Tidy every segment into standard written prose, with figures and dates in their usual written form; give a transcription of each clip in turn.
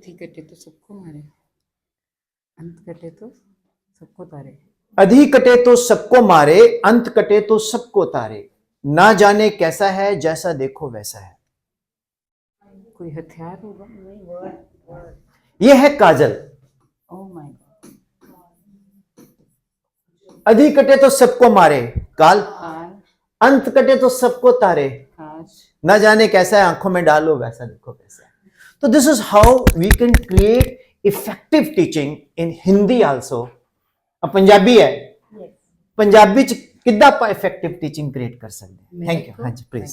अधिक कटे तो सबको मारे, अंत कटे तो सबको तारे। अधिक कटे तो सबको मारे, अंत कटे तो सबको तारे। ना जाने कैसा है, जैसा देखो वैसा है। कोई हथियार होगा? नहीं, वर्ड। ये है काजल। Oh my God. अधिक कटे तो सबको मारे, काल। काल। अंत कटे तो सबको तारे। काश। ना जाने कैसा है, आंखों में डालो वैसा देखो वैसा है। तो this is how we can create effective teaching in Hindi also. अब पंजाबी है, पंजाबी च किद्दां आपां इफेक्टिव टीचिंग क्रिएट कर सकते हैं? Thank you. हाँ जी प्लीज।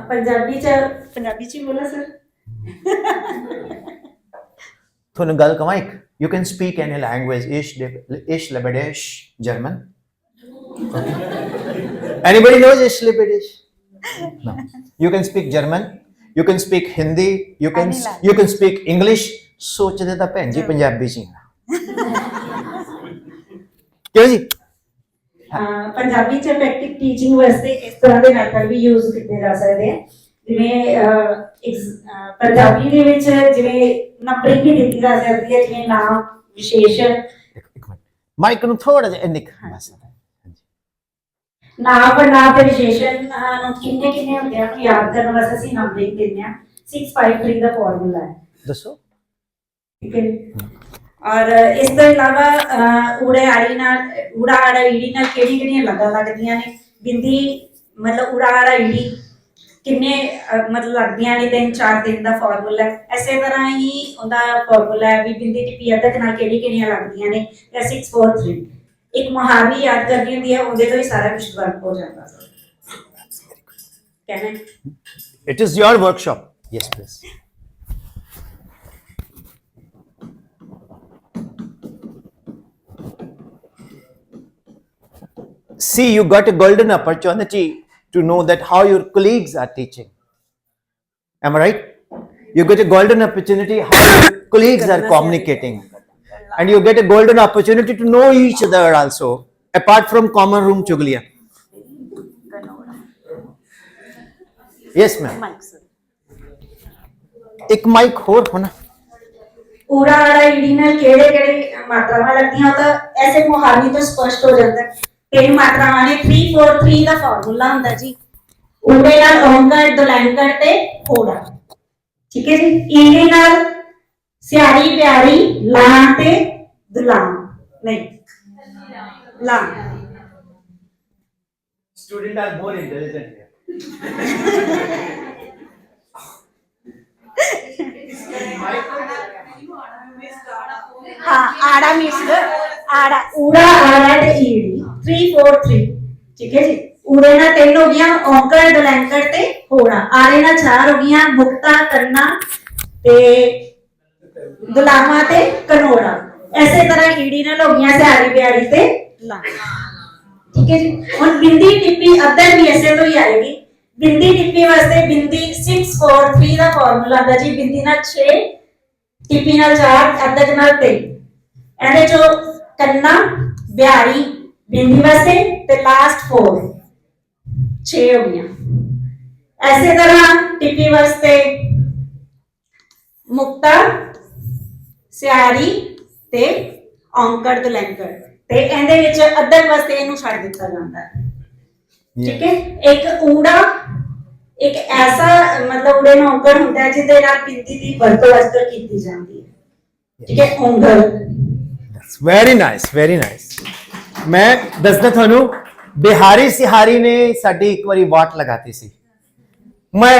पंजाबी च बोला सर। थोनू गल कवां एक, you can speak any language, इश लेबेडिश, German. Anybody knows Ish Lebedesh? No. You can speak German, you can speak Hindi, you can speak English. सोचदे तां भैन जी पंजाबी च ही क्यों जी? पंजाबी च इफेक्टिव टीचिंग वास्ते इस तरह ਦੇ ਮੈਥਡ ਵੀ ਯੂਜ਼ ਕੀਤੇ ਜਾ ਸਕਦੇ ਆ, ਜਿਵੇਂ ਪੰਜਾਬੀ ਦੇ ਵਿੱਚ ਜਿਵੇਂ ਨੰਬਰਿੰਗ ਵੀ ਦਿੱਤੀ ਜਾ ਸਕਦੀ ਹੈ, ਜਿਵੇਂ ਨਾਮ ਵਿਸ਼ੇਸ਼ਣ। ਇੱਕ ਮਿੰਟ ਮਾਈਕ ਨੂੰ ਥੋੜਾ ਜਿਹਾ ਨਿਕ ਬਸ। ਨਾਮ ਪੜਨਾਮ ਤੇ ਵਿਸ਼ੇਸ਼ਣ ਨੂੰ ਕਿੰਨੇ ਕਿੰਨੇ ਹੁੰਦੇ ਆ ਯਾਦ ਕਰਨ ਵਾਸਤੇ ਅਸੀਂ ਨੰਬਰਿੰਗ ਦਿੰਦੇ ਆ। 653 ਦਾ ਫਾਰਮੂਲਾ ਹੈ, ਦੱਸੋ। ਠੀਕ ਹੈ। और इस तो इलावा ऊड़े आड़ी नाल ऊड़ा आड़ा ईड़ी नाल केड़ी केड़ियां लगा लगदियां ने, बिंदी मतलब ऊड़ा आड़ा ईड़ी किन्ने मतलब लगदियां ने, 3-4 दिन दा फार्मूला है। इसे तरह ही उनदा फार्मूला है भी बिंदी टिप्पी अदक नाल केड़ी केड़ियां लगदियां ने, या 643 एक मुहावरी याद करनी होंदी है, उनदे तो ही सारा कुछ वर्क हो जाता है। It is your workshop. Yes please. See, you got a golden opportunity to know that how your colleagues are teaching. Am I right? You get a golden opportunity how your colleagues are communicating. And you get a golden opportunity to know each other also, apart from common room chugliya. Yes, ma'am. एक mic और होना। ऊड़ा आड़ा ईड़ी नाल केड़े केड़े मात्रावां लगदियां, तो ऐसे मुहावरे तो स्पष्ट हो जाता है। तीन मात्रावां ने 343 ਦਾ ਫਾਰਮੂਲਾ ਹੁੰਦਾ ਜੀ। ਊੜੇ ਨਾਲ ਔਂਕੜ, ਦੁਲੈਂਕੜ ਤੇ ਹੋੜਾ, ਠੀਕ ਹੈ ਜੀ। ਈੜੀ ਨਾਲ ਸਿਆਰੀ ਪਿਆਰੀ, ਲਾਂ ਤੇ ਦੁਲਾਂ, ਨਹੀਂ ਲਾਂ। Students are more intelligent here. हाँ, आड़ा मिश्र आड़ा ऊड़ा आड़ा ते ईड़ी 343, ठीक है जी। ऊड़े ना 3 हो गया, औंकड़, दुलैंकड़ ते होड़ा। आड़े ना 4 हो गया, मुक्ता, करना ते दुलामा ते कनोड़ा। ऐसे तरह ईड़ी नाल हो गया सियारी प्यारी ते ला, ठीक है जी। हुन बिंदी टिप्पी अदर भी ऐसे तो ही आएगी। बिंदी टिप्पी वास्ते बिंदी 643 ਦਾ ਫਾਰਮੂਲਾ ਹੁੰਦਾ ਜੀ। ਬਿੰਦੀ ਨਾਲ 6, टिप्पी नाल 4, अदक नाल 3। ਇਹਦੇ ਚੋਂ ਕੰਨਾ, ਬਿਹਾਰੀ, ਬਿੰਦੀ ਵਾਸਤੇ ਤੇ ਲਾਸਟ 4 6 ਹੋ ਗਈਆਂ। ਐਸੇ ਤਰ੍ਹਾਂ ਟਿੱਪੀ ਵਾਸਤੇ ਮੁਕਤਾ, ਸਿਆਰੀ ਤੇ ਔਂਕੜ, ਦੁਲੈਂਕੜ, ਤੇ ਇਹਦੇ ਵਿੱਚ ਅਦਕ ਵਾਸਤੇ ਇਹਨੂੰ ਛੱਡ ਦਿੱਤਾ ਜਾਂਦਾ ਹੈ, ਠੀਕ ਹੈ। ਇੱਕ ਊੜਾ ਇੱਕ ਐਸਾ मतलब ऊड़े में औंकड़ ਹੁੰਦਾ ਹੈ ਜਿਹਦੇ ਨਾਲ ਬਿੰਦੀ ਦੀ ਵਰਤੋਂ ਅਜਕਲ ਕੀਤੀ ਜਾਂਦੀ ਹੈ, ਠੀਕ ਹੈ। ਉਂਗਲ। Very nice, very nice. ਮੈਂ ਦੱਸਦਾ ਤੁਹਾਨੂੰ, ਬਿਹਾਰੀ ਸਿਹਾਰੀ ਨੇ ਸਾਡੀ ਇੱਕ ਵਾਰੀ ਵਾਟ ਲਗਾਤੀ ਸੀ। ਮੈਂ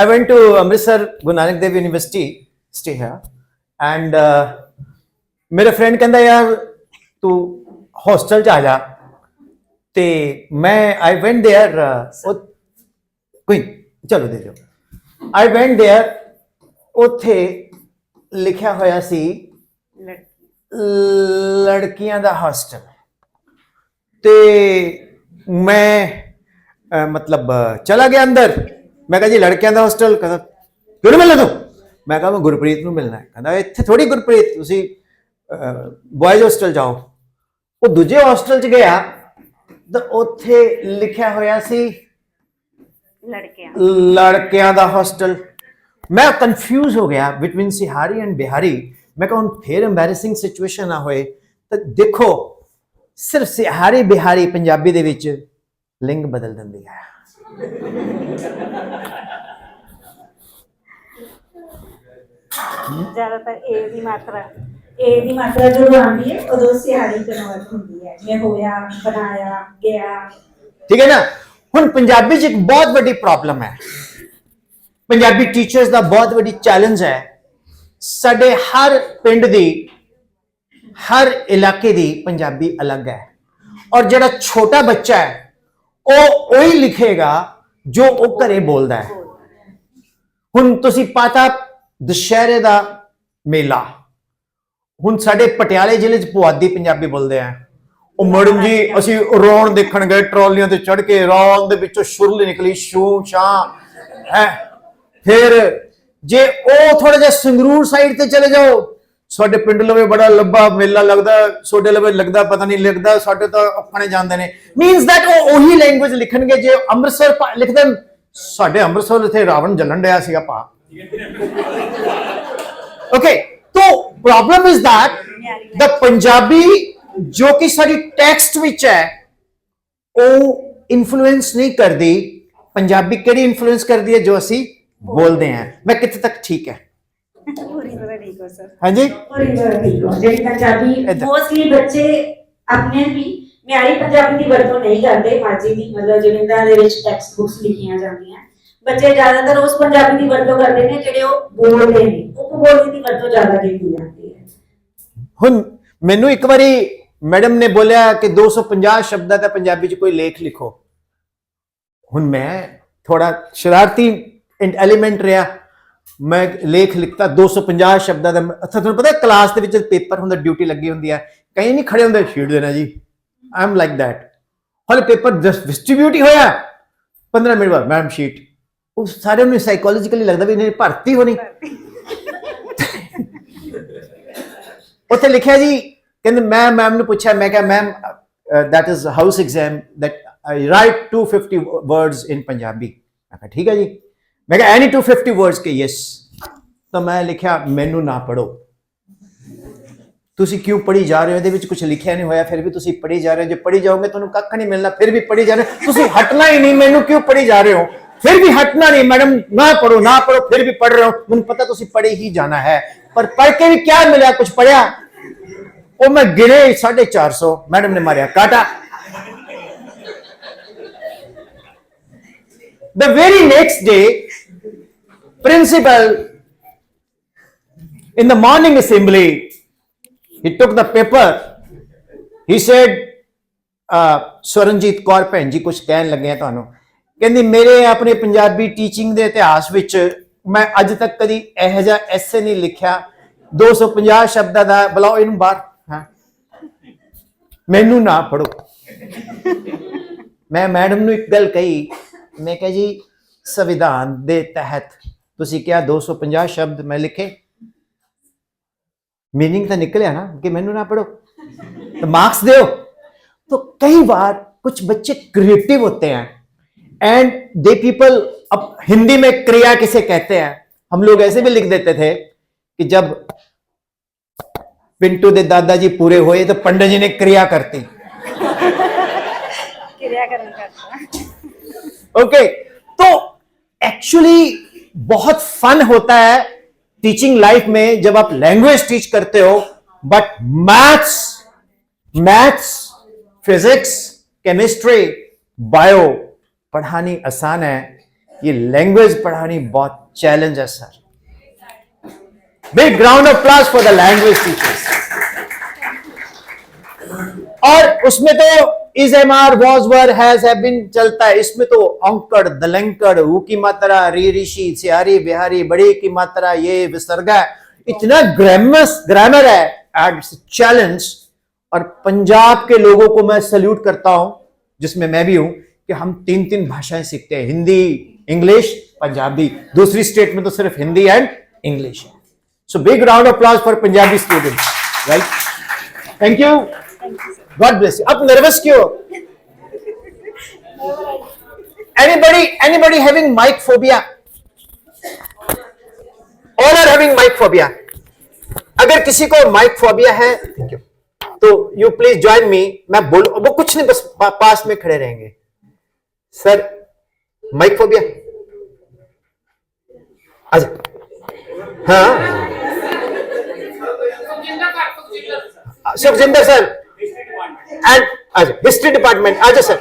I went to Amritsar Guru Nanak Dev university, stay here, and ਮੇਰਾ ਫਰੈਂਡ ਕਹਿੰਦਾ ਯਾਰ ਤੂੰ ਹੌਸਟਲ ਚ ਆ ਜਾ, ਤੇ ਮੈਂ I went there, ਕੋਈ ਚਲੋ ਦੇ ਦਿਓ। I went there, ਉੱਥੇ ਲਿਖਿਆ ਹੋਇਆ ਸੀ ਲੜਕੀਆਂ ਦਾ ਹੌਸਟਲ, ਤੇ ਮੈਂ ਮਤਲਬ ਚਲਾ ਗਿਆ ਅੰਦਰ। ਮੈਂ ਕਿਹਾ ਜੀ ਲੜਕਿਆਂ ਦਾ ਹੌਸਟਲ, ਕਹਿੰਦਾ ਕਿਹਨੂੰ ਮਿਲਣਾ ਤੂੰ? ਮੈਂ ਕਿਹਾ ਮੈਂ ਗੁਰਪ੍ਰੀਤ ਨੂੰ ਮਿਲਣਾ ਹੈ। ਕਹਿੰਦਾ ਇੱਥੇ ਥੋੜੀ ਗੁਰਪ੍ਰੀਤ, ਤੁਸੀਂ ਬॉयਜ਼ ਹੌਸਟਲ ਜਾਓ। ਉਹ ਦੂਜੇ ਹੌਸਟਲ ਚ ਗਿਆ ਤਾਂ ਉੱਥੇ ਲਿਖਿਆ ਹੋਇਆ ਸੀ ਲੜਕਿਆਂ ਦਾ ਹੌਸਟਲ। मैं कंफ्यूज हो गया बिटवीन सिहारी एंड बिहारी। मैं कहूँ फिर एम्बैरेसिंग सिचुएशन ना होए तो देखो सिर्फ सिहारी बिहारी पंजाबी दे विच लिंग बदल दिंदी है। ਜ਼ਿਆਦਾਤਰ ਏ ਦੀ ਮਾਤਰਾ ਜਦੋਂ ਆਉਂਦੀ ਹੈ ਉਦੋਂ ਸਿਹਾਰੀ ਕਨਵਰਟ ਹੁੰਦੀ ਹੈ, ਜਿਵੇਂ ਹੋਇਆ, ਬਣਾਇਆ, ਗਿਆ। ठीक है ना। हुण पंजाबी च एक बहुत बड़ी प्रॉब्लम है, पंजाबी टीचर्स का बहुत बड़ी चैलेंज है। साडे हर पिंड दी हर इलाके दी पंजाबी अलग है, और जिहड़ा छोटा बच्चा है वो वही लिखेगा जो वो घरे बोलता है। हुण तुसीं पता दशहरे दा मेला, हुण साडे पटियाले जिले च पुआधी पंजाबी बोलते हैं। ਉਹ ਮੈਡਮ ਜੀ ਅਸੀਂ ਰੌਣ ਦੇਖਣ ਗਏ, ਟਰਾਲੀਆਂ ਤੇ ਚੜ ਕੇ ਰੌਣ ਦੇ ਵਿੱਚੋਂ ਸ਼ੁਰਲੀ ਨਿਕਲੀ ਸ਼ੂ ਸ਼ਾਂ ਹੈ। ਫਿਰ ਜੇ ਉਹ ਥੋੜਾ ਜਿਹਾ ਸੰਗਰੂਰ ਸਾਈਡ ਤੇ ਚਲੇ ਜਾਓ, ਸਾਡੇ ਪਿੰਡ ਲਵੇ ਬੜਾ ਲੰਬਾ ਮੇਲਾ ਲੱਗਦਾ, ਤੁਹਾਡੇ ਲਵੇ ਲੱਗਦਾ ਪਤਾ ਨਹੀਂ ਲੱਗਦਾ, ਸਾਡੇ ਤਾਂ ਆਪਣੇ ਜਾਂਦੇ ਨੇ। ਮੀਨਸ ਦੈਟ ਉਹ ਉਹੀ ਲੈਂਗੁਏਜ ਲਿਖਣਗੇ। ਜੇ ਅੰਮ੍ਰਿਤਸਰ ਲਿਖਦੇ ਸਾਡੇ ਅੰਮ੍ਰਿਤਸਰ ਇੱਥੇ ਰਾਵਣ ਜਲਣ ਡਿਆ ਸੀਗਾ ਭਾ। ਓਕੇ, तो problem is that the Punjabi जो कि सारी टेक्स्ट विच है वो इन्फ्लुएंस नहीं करती। पंजाबी केड़ी इन्फ्लुएंस करती है जो असी बोलते हैं। मैं कितने तक ठीक है? हाँ जी, पंजाबी मोस्टली बच्चे अपने भी म्यारी पंजाबी की वरतों नहीं करते। माजी दी मतलब जिन्हां दे विच टेक्स्ट बुक्स लिखियां जांदियां, बच्चे ज्यादातर उस पंजाबी की वरतों करते हैं जिहड़े वो बोलते हैं। उपबोली की वरतों ज्यादा की जाती है। हुण मैनू एक बारी मैडम ने बोलिया कि 250 शब्दां दा पंजाबी च कोई लेख लिखो। हुण मैं थोड़ा शरारती एलिमेंट रहा, मैं लेख लिखता 250 शब्दां दा। तुहानूं पता है क्लास दे विच पेपर हुंदा, ड्यूटी लगी हुंदी है, कई नहीं खड़े हुंदे शीट देना जी, आई एम लाइक दैट। हाले पेपर डिस्ट्रीब्यूट ही होया 15 मिनट बाद मैम शीट। उस सारे नूं साइकोलॉजिकली लगदा भी नहीं भर्ती होनी। उत्थे लिखिया जी, कहते मैं मैम ने पूछा, मैं क्या ma'am that is house exam that I right 250 words in Punjabi. मैं कहा ठीक है जी। मैं क्या एनी 250 वर्ड्स के? यस। तो मैं लिखा मैनू ना पढ़ो, तुसी क्यों पढ़ी जा रहे हो? ये कुछ लिखा नहीं होया, फिर भी तुसी पढ़ी जा रहे हो। जो पढ़ी जाओगे तो कख नहीं मिलना, फिर भी पढ़ी जा रहे हो। तुसी हटना ही नहीं, मैनू क्यों पढ़ी जा रहे हो? फिर भी हटना नहीं। मैडम ना पढ़ो ना पढ़ो, फिर भी पढ़ रहे हो। मुझे पता तुसी पढ़े ही जाना है, पर पढ़ के भी क्या मिला? कुछ पढ़िया? वो मैं गिने 450, मैडम ने मारिया काटा। The very next day principal in the morning assembly he took the paper, he said Swaranjeet Kaur भैन जी कुछ कहन लगे हैं ਤੁਹਾਨੂੰ। ਕਹਿੰਦੀ ਮੇਰੇ ਆਪਣੇ ਪੰਜਾਬੀ ਟੀਚਿੰਗ ਦੇ ਇਤਿਹਾਸ ਵਿੱਚ ਮੈਂ ਅੱਜ ਤੱਕ ਕਦੀ ਇਹੋ ਜਿਹਾ ਐਸੇ ਨਹੀਂ ਲਿਖਿਆ 250 ਸ਼ਬਦਾਂ ਦਾ। ਬੁਲਾਓ ਇਹਨੂੰ ਬਾਹਰ। ਹਾਂ, ਮੈਨੂੰ ਨਾ ਪੜੋ। ਮੈਂ ਮੈਡਮ ਨੂੰ ਇੱਕ ਗੱਲ ਕਹੀ, ਮੈਂ ਕਿਹਾ ਜੀ ਸੰਵਿਧਾਨ ਦੇ ਤਹਿਤ ਤੁਸੀਂ ਕਿਹਾ 250 ਸ਼ਬਦ ਮੈਂ ਲਿਖੇ, मीनिंग तो निकलिया ना कि मैनू ना पढ़ो तो मार्क्स दो। तो कई बार कुछ बच्चे क्रिएटिव होते हैं एंड दे पीपल, अब हिंदी में क्रिया किसे कहते हैं, हम लोग ऐसे भी लिख देते थे कि जब पिंटू दे दादाजी पूरे हुए तो पंडित जी ने क्रिया करती। ओके, तो एक्चुअली बहुत फन होता है टीचिंग लाइफ में जब आप लैंग्वेज टीच करते हो, but maths physics chemistry bio पढ़ानी आसान है, ये लैंग्वेज पढ़ानी बहुत चैलेंज है sir. Big ground of applause for the language teachers. और उसमें तो is am are was were has have been चलता है। इसमें तो औंकड़ दलंकड़, ऊ की मात्रा, री ऋषि, सियारी बिहारी, बड़ी की मात्रा, ये विसर्गा, इतना ग्रामर है, इट्स चैलेंज। और पंजाब के लोगों को मैं सल्यूट करता हूं, जिसमें मैं भी हूं, कि हम 3 भाषाएं सीखते हैं, हिंदी, इंग्लिश, पंजाबी। दूसरी स्टेट में तो सिर्फ हिंदी एंड इंग्लिश है। So big round of applause for Punjabi students, right? Thank you, God bless you. आप nervous क्यों? Anybody having mic phobia? Having mic phobia? अगर किसी को माइक फोबिया है तो यू प्लीज ज्वाइन मी. मैं बोल, वो कुछ नहीं, बस पास में खड़े रहेंगे. Sir, mic phobia? अच्छा, हाँ, सुखजिंदर सर एंड अच्छा हिस्ट्री डिपार्टमेंट. अच्छा सर,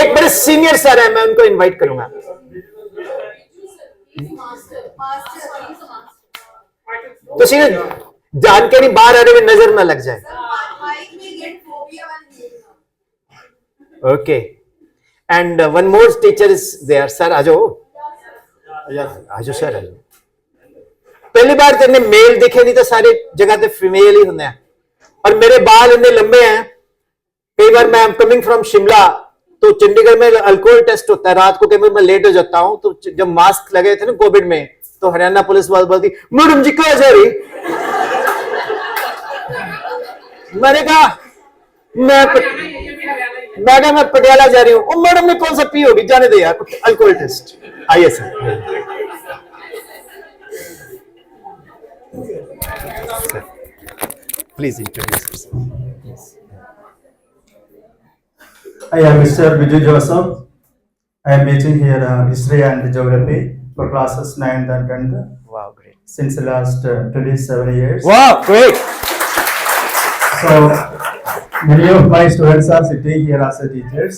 एक बड़े सीनियर सर है, मैं उनको इनवाइट करूंगा. तो सीनियर जानकारी बाहर आने में नजर ना लग जाए. Okay, and one more teacher is there. Sir आ जाओ, आ जाओ सर, आ जाओ. पहली बार तेने मेल दिखे, नहीं तो सारे जगह पे फीमेल ही होते हैं. और मेरे बाल इतने लंबे हैं, कई बार मैं कमिंग फ्रॉम शिमला, तो चंडीगढ़ में अल्कोहल टेस्ट होता है रात को, कई बार मैं लेट हो जाता हूं. तो जब मास्क लगे थे ना कोविड में, तो हरियाणा पुलिस वाले बोलती, मैडम जी कहाँ जा रही? मैंने कहा मैडम मैं पटियाला जा रही हूँ. ओ मैडम ने कौन सा पी होगी, जाने दे यार, अल्कोहल टेस्ट. आइए sir. Please introduce. I am Mr. Vijay Joseph. I am teaching here history and geography for classes 9th and 10th Wow, great. since the last 27 years. Wow, great. So many of my students are sitting here as teachers.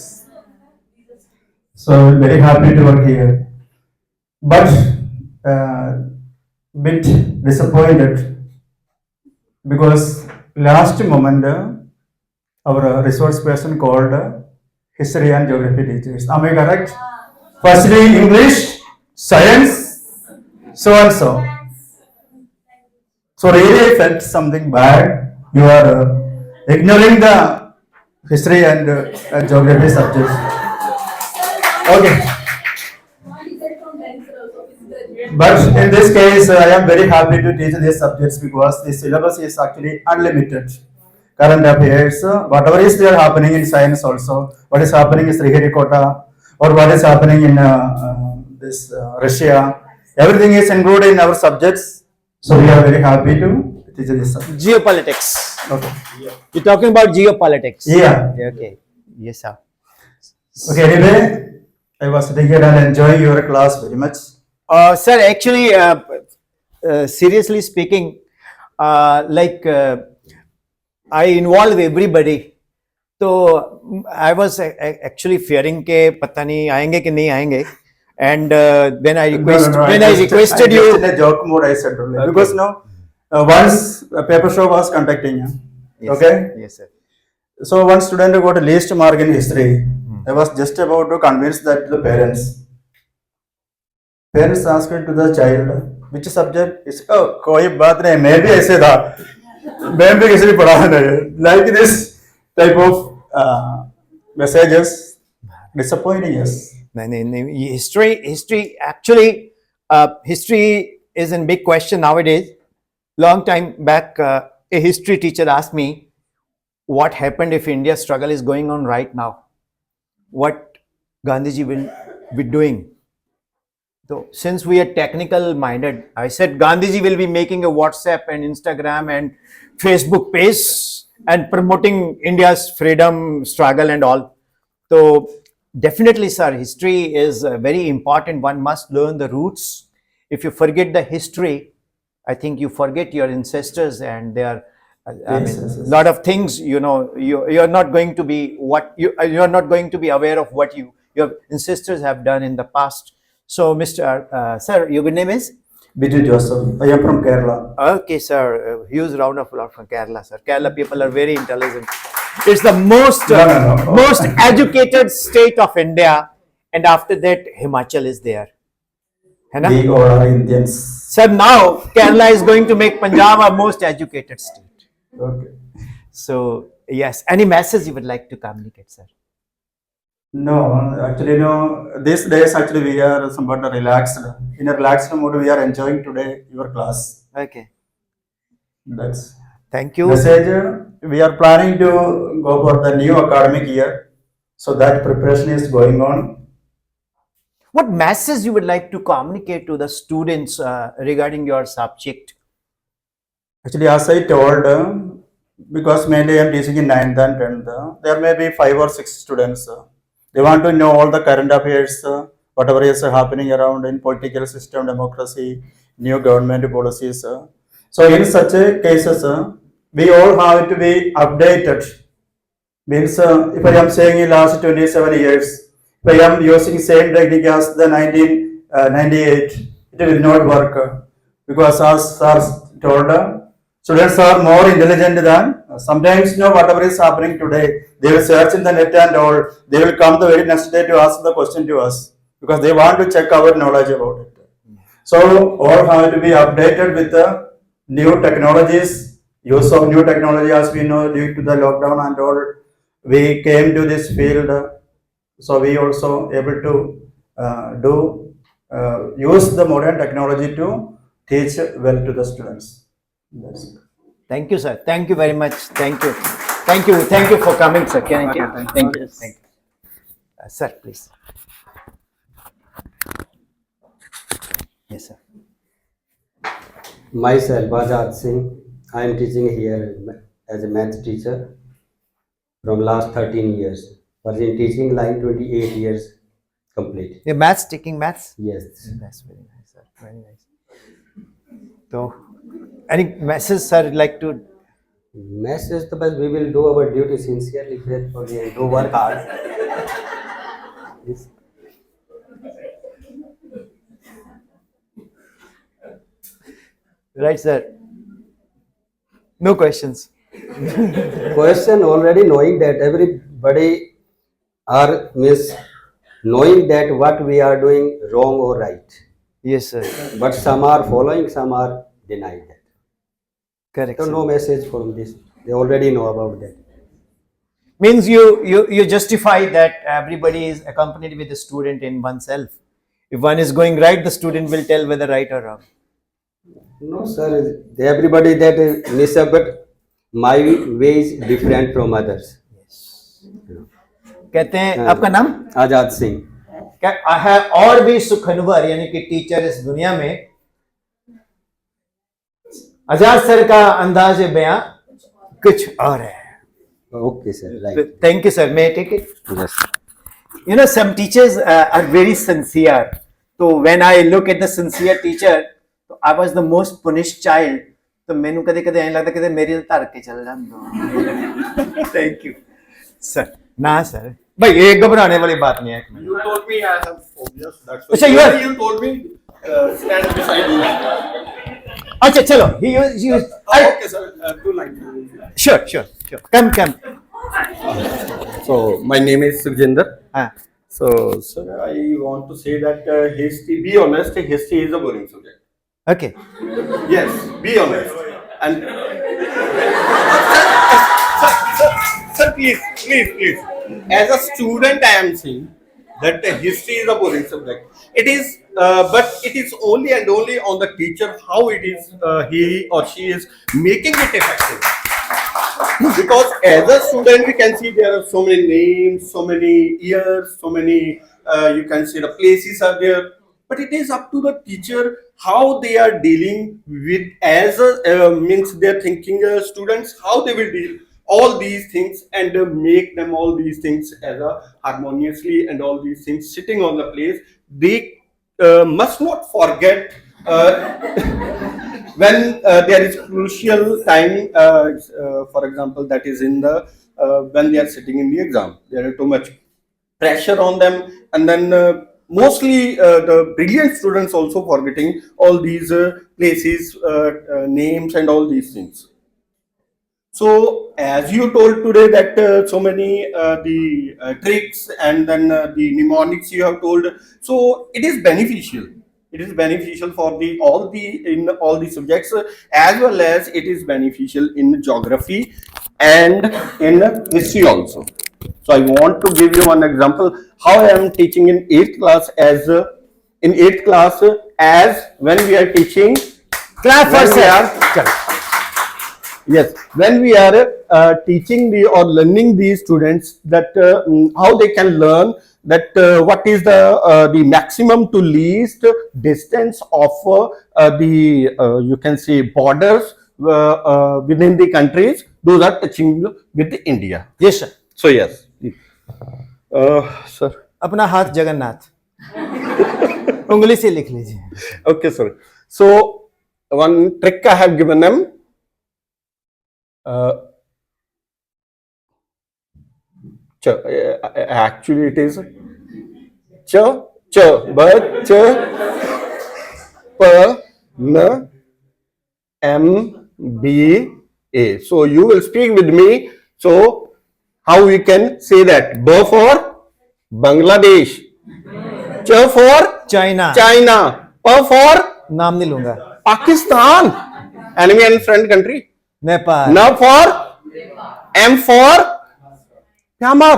So I'm very happy to work here. But bit disappointed because last moment our resource person called history and geography teachers. Am I correct? Firstly, English, science, so and so. So really I felt something bad. You are ignoring the history and geography subjects. Okay. But in this case, I am very happy to teach these subjects because the syllabus is actually unlimited. Current affairs, whatever is there happening in science also, what is happening in Sriharikota, or what is happening in Russia, everything is included in our subjects. So we are very happy to teach this subject. Geopolitics. Okay. You're talking about geopolitics. Yeah. Okay. Yes, sir. Okay, anyway, I was sitting here and enjoying your class very much. Sir, actually, seriously speaking, I involve everybody. तो I was actually fearing के पता नहीं आएंगे कि नहीं आएंगे. And then I requested you. Just in a joke mode, I said only. Okay. Because now, once a paper show was conducting, Yes, okay? Yes, sir. So one student got a least mark in history. I was just about to convince that to the parents. Parents asked to the child, which subject? It's, oh, कोई बात नहीं, मैं भी ऐसे था. मैं भी किसी भी पढ़ा नहीं. Like this type of messages, disappointing us. No. History actually, history is a big question nowadays. Long time back, a history teacher asked me, what happened if India's struggle is going on right now? What Gandhiji will be doing? So since we are technical minded, I said Gandhiji will be making a WhatsApp and Instagram and Facebook page and promoting India's freedom struggle and all. So definitely, sir, history is very important. One must learn the roots. If you forget the history, I think you forget your ancestors and their Yes. lot of things. You know, you're not going to be you're not going to be aware of what your ancestors have done in the past. So, Mr. Sir, your good name is? Vijay Joseph. I am from Kerala. Okay, sir. A huge round of applause from Kerala, sir. Kerala people are very intelligent. It's the most No. most educated state of India, and after that, Himachal is there. है ना? We all are Indians. Sir, now Kerala is going to make Punjab a most educated state. Okay. So, yes, any message you would like to communicate, sir? No, actually, no. These days, actually, we are somewhat relaxed. In a relaxed mood, we are enjoying today your class. Okay. That's Thank you. message. We are planning to go for the new academic year, so that preparation is going on. what message you would like to communicate to the students regarding your subject? Actually, as I told, because mainly I am teaching in 9th and 10th, there may be 5 or 6 students. They want to know all the current affairs, whatever is happening around in political system, democracy, new government policies. So in such a cases, we all have to be updated. Means if I am saying in last 27 years, if I am using same technique as the 1998, it will not work because as sir told, students are more intelligent than sometimes whatever is happening today. They will search in the net and all. They will come the very next day to ask the question to us because they want to check our knowledge about it. So all have to be updated with the new technologies, use of new technology as we know due to the lockdown and all. We came to this field, so we also able to use the modern technology to teach well to the students. That's it. Thank you, sir. Thank you very much. Thank you. Thank you. Thank you for coming, sir. Can I take? Thank you. Thank you. Sir, please. Yes, sir. Myself, Azad Singh. I am teaching here as a math teacher from last 13 years. Was in teaching line 28 years complete. Your maths, taking maths? Yes. That's very nice, sir. Very nice. So, any message, sir, like to? Message the best. We will do our duty sincerely, faithfully, and do work hard. Yes. Right, sir. No questions. Question already knowing that everybody are knowing that what we are doing wrong or right. Yes, sir. But some are following, some are denying that. Correct. So sir. no message from this. They already know about that. Means you justify that everybody is accompanied with the student in oneself. If one is going right, the student will tell whether right or wrong. No, sir. Everybody that is missed, but my way is different from others. कहते हैं आपका नाम आजाद सिंह. क्या है और भी सुख अनुभव यानी कि टीचर इस दुनिया में आजाद सर का अंदाज बयां कुछ और है. Okay, sir. Right. Thank you, sir. May I take it? Yes. You know, some teachers are very sincere. So when I look at the sincere teacher, so I was the most punished child. तो मैंने कदे कदे ऐसा लगता कि मेरे धर के चल जाए. Thank you, sir. ना सर भाई ये घबराने वाली बात नहीं है. You told me I have phobias. That's अच्छा, why you told me stand beside you. अच्छा चलो. Okay, sir. 2 lines. Sure. Come. So my name is Sukhjinder. हाँ. So sir, I want to say that history. Be honest, history is a boring subject. Okay. Yes, be honest. And sir, please. As a student, I am saying that history is a boring subject. It is, but it is only and only on the teacher how it is he or she is making it effective. Because as a student, we can see there are so many names, so many years, so many. You can see the places are there. But it is up to the teacher how they are dealing with as a means they're thinking students how they will deal all these things and make them all these things as a harmoniously and all these things sitting on the place. They must not forget when there is crucial time. For example, that is in the when they are sitting in the exam. There is too much pressure on them, and then. Mostly the brilliant students also forgetting all these places, names and all these things. So as you told today that so many the tricks and then the mnemonics you have told, so it is beneficial. It is beneficial for all the subjects as well as it is beneficial in geography and in history also. So I want to give you one example how I am teaching in 8th class as when we are teaching. Clap for When we sir. are- Yes, when we are teaching the or learning these students that how they can learn that what is the maximum to least distance of the you can say borders within the countries, those are touching with India. Yes sir. So yes, sir. अपना हाथ जगन्नाथ उंगली से लिख लीजिए. Okay, sir. So one trick I have given them. Actually, it is ch ch but ch p n m b a. So you will speak with me. So how we can say that? B for Bangladesh, ch for China. China, p for नाम नहीं लूंगा. Pakistan, enemy and friend country. Nepal. N for M for Myanmar.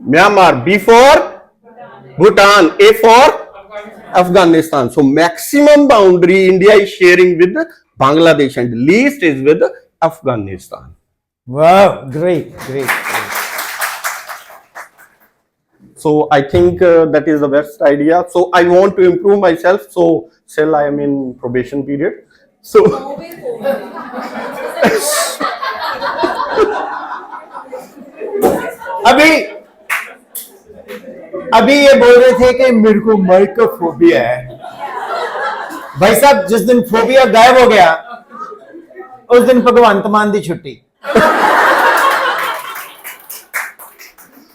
Myanmar. B for Bhutan. A for Afghanistan. So maximum boundary India is sharing with Bangladesh and least is with Afghanistan. Wow, great, great. So I think that is the best idea. So I want to improve myself. So still I am in probation period. So अभी अभी ये बोल रहे थे कि मेरे को माइक्रोफोबिया है. भाई साहब, जिस दिन फोबिया गायब हो गया उस दिन भगवंत मान दी छुट्टी.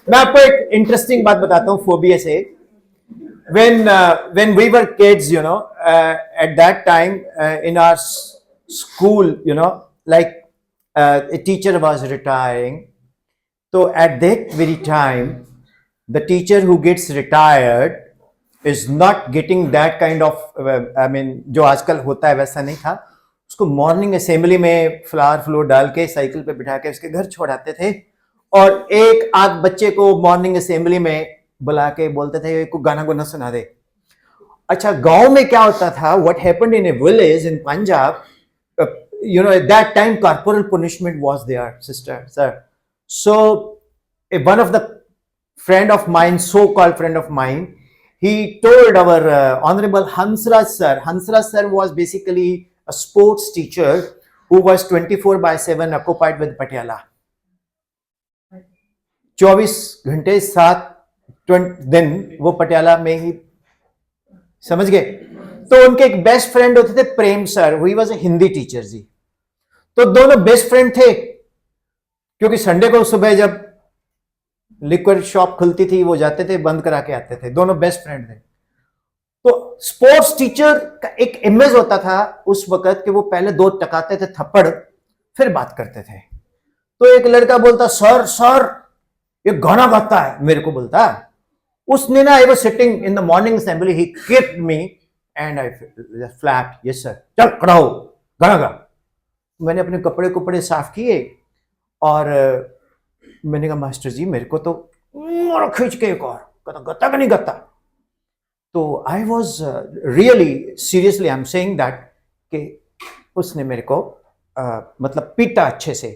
मैं आपको एक इंटरेस्टिंग बात बताता हूँ फोबिया से. when we were kids, you know, at that time in our school, you know, like a teacher was retiring. So at that very time, the teacher who gets retired is not getting that kind of I mean जो आजकल होता है वैसा नहीं था. उसको morning assembly में flower floor डाल के साइकिल पे बिठा के उसके घर छोड़ाते थे और एक आध बच्चे को मॉर्निंग असेंबली में बुला के बोलते थे को गाना गुना सुना दे. अच्छा, गांव में क्या होता था, what happened in A village in Punjab, you know, at that time corporal punishment was there, sister, sir. So one of the friend of mine, so-called friend of mine, he told our honorable Hansraj sir. Hansraj sir was basically a sports teacher who was 24/7 occupied with Patiala. 24 घंटे 7 दिन वो पटियाला में ही, समझ गए. तो उनके एक best friend होते थे Prem sir, he was a Hindi teacher ji. तो दोनों बेस्ट फ्रेंड थे क्योंकि संडे को सुबह जब लिक्विड शॉप खुलती थी वो जाते थे, बंद करा के आते थे. दोनों बेस्ट फ्रेंड थे. तो स्पोर्ट्स टीचर का एक इमेज होता था उस वक्त कि वो पहले 2 टकाते थे थप्पड़ फिर बात करते थे. तो एक लड़का बोलता, सर सर ये गाना गाता है, मेरे को बोलता. उसने ना, I was sitting in the morning assembly, he kicked me and I flat, yes sir, चल खड़ा हो, गाना गा. मैंने अपने कपड़े कुपड़े साफ किए और मैंने कहा मास्टर जी मेरे को तो खींच के एक और, कहता गत्ता का नहीं गत्ता. तो I was really seriously I am saying that कि उसने मेरे को मतलब पीटा अच्छे से.